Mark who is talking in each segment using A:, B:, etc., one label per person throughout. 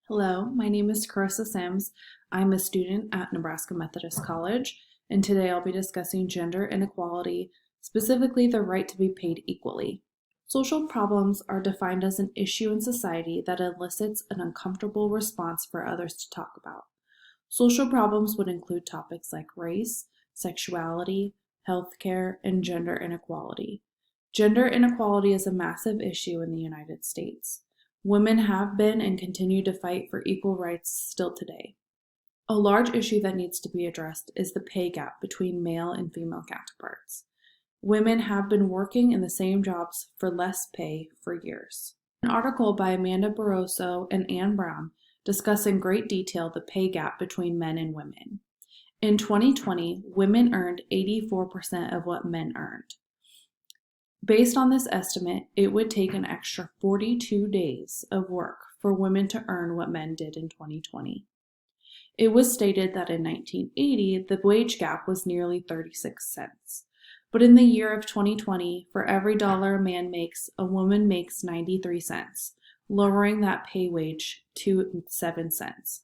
A: Hello, my name is Carissa Sims. I'm a student at Nebraska Methodist College, and today I'll be discussing gender inequality, specifically the right to be paid equally. Social problems are defined as an issue in society that elicits an uncomfortable response for others to talk about. Social problems would include topics like race, sexuality, healthcare, and gender inequality. Gender inequality is a massive issue in the United States. Women have been and continue to fight for equal rights still today. A large issue that needs to be addressed is the pay gap between male and female counterparts. Women have been working in the same jobs for less pay for years. An article by Amanda Barroso and Anne Brown discuss in great detail the pay gap between men and women. In 2020, women earned 84% of what men earned. Based on this estimate, it would take an extra 42 days of work for women to earn what men did in 2020. It was stated that in 1980, the wage gap was nearly 36 cents. But in the year of 2020, for every dollar a man makes, a woman makes 93 cents, lowering that pay wage to 7 cents.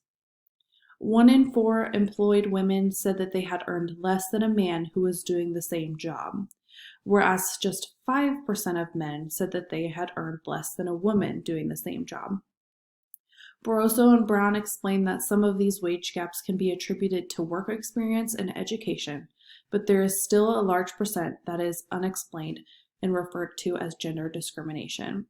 A: 1 in 4 employed women said that they had earned less than a man who was doing the same job, whereas just 5% of men said that they had earned less than a woman doing the same job. Barroso and Brown explained that some of these wage gaps can be attributed to work experience and education, but there is still a large percent that is unexplained and referred to as gender discrimination.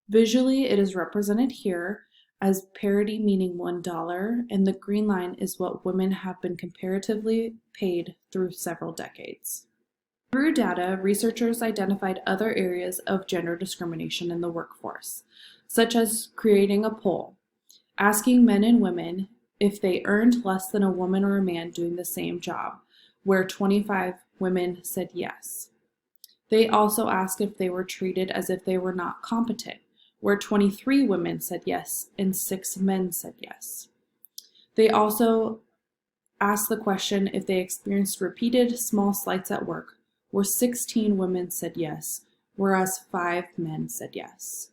A: Visually, it is represented here as parity, meaning $1, and the green line is what women have been comparatively paid through several decades. Through data, researchers identified other areas of gender discrimination in the workforce, such as creating a poll, asking men and women if they earned less than a woman or a man doing the same job, where 25 women said yes. They also asked if they were treated as if they were not competent, where 23 women said yes and 6 men said yes. They also asked the question if they experienced repeated small slights at work, where 16 women said yes, whereas 5 men said yes.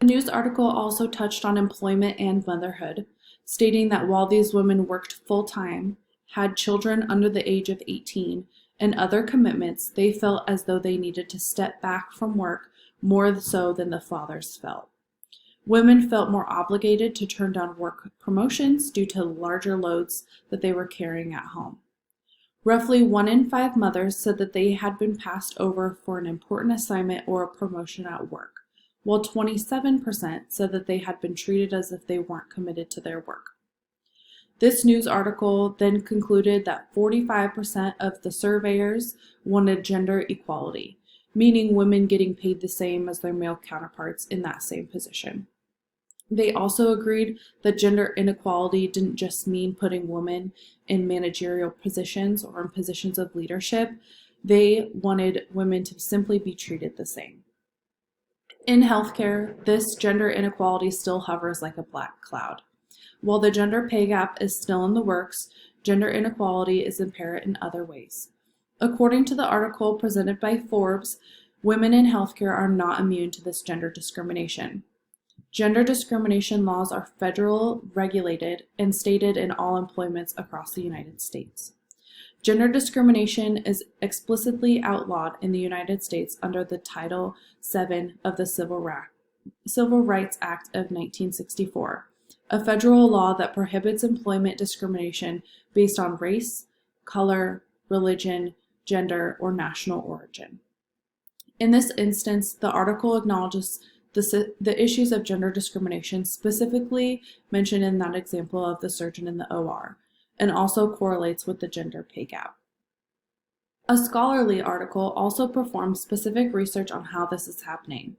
A: The news article also touched on employment and motherhood, stating that while these women worked full-time, had children under the age of 18, and other commitments, they felt as though they needed to step back from work more so than the fathers felt. Women felt more obligated to turn down work promotions due to larger loads that they were carrying at home. Roughly 1 in 5 mothers said that they had been passed over for an important assignment or a promotion at work, while 27% said that they had been treated as if they weren't committed to their work. This news article then concluded that 45% of the surveyors wanted gender equality, meaning women getting paid the same as their male counterparts in that same position. They also agreed that gender inequality didn't just mean putting women in managerial positions or in positions of leadership. They wanted women to simply be treated the same. In healthcare, this gender inequality still hovers like a black cloud. While the gender pay gap is still in the works, gender inequality is apparent in other ways. According to the article presented by Forbes, women in healthcare are not immune to this gender discrimination. Gender discrimination laws are federal regulated and stated in all employments across the United States. Gender discrimination is explicitly outlawed in the United States under the Title VII of the Civil Rights Act of 1964, a federal law that prohibits employment discrimination based on race, color, religion, gender, or national origin. In this instance, the article acknowledges the issues of gender discrimination specifically mentioned in that example of the surgeon in the OR, and also correlates with the gender pay gap. A scholarly article also performed specific research on how this is happening.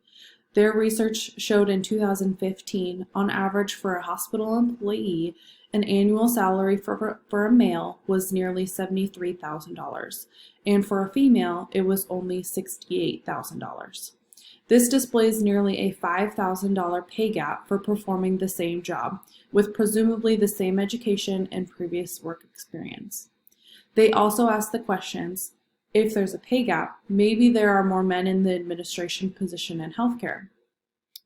A: Their research showed in 2015, on average for a hospital employee, an annual salary for a male was nearly $73,000, and for a female, it was only $68,000. This displays nearly a $5,000 pay gap for performing the same job, with presumably the same education and previous work experience. They also asked the questions, if there's a pay gap, maybe there are more men in the administration position in healthcare.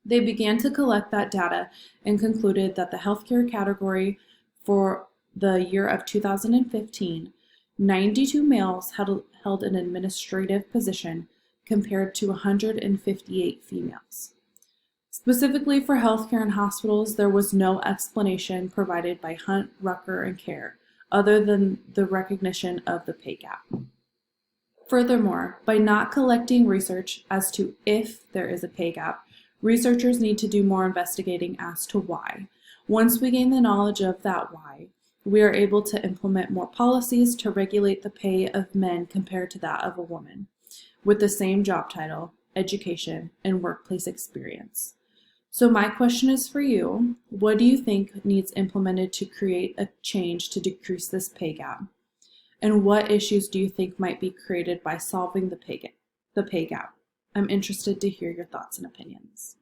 A: They began to collect that data and concluded that the healthcare category for the year of 2015, 92 males had held an administrative position compared to 158 females. Specifically for healthcare and hospitals, there was no explanation provided by Hunt, Rucker, and CARE other than the recognition of the pay gap. Furthermore, by not collecting research as to if there is a pay gap, researchers need to do more investigating as to why. Once we gain the knowledge of that why, we are able to implement more policies to regulate the pay of men compared to that of a woman, with the same job title, education, and workplace experience. So my question is for you, what do you think needs implemented to create a change to decrease this pay gap? And what issues do you think might be created by solving the pay gap? I'm interested to hear your thoughts and opinions.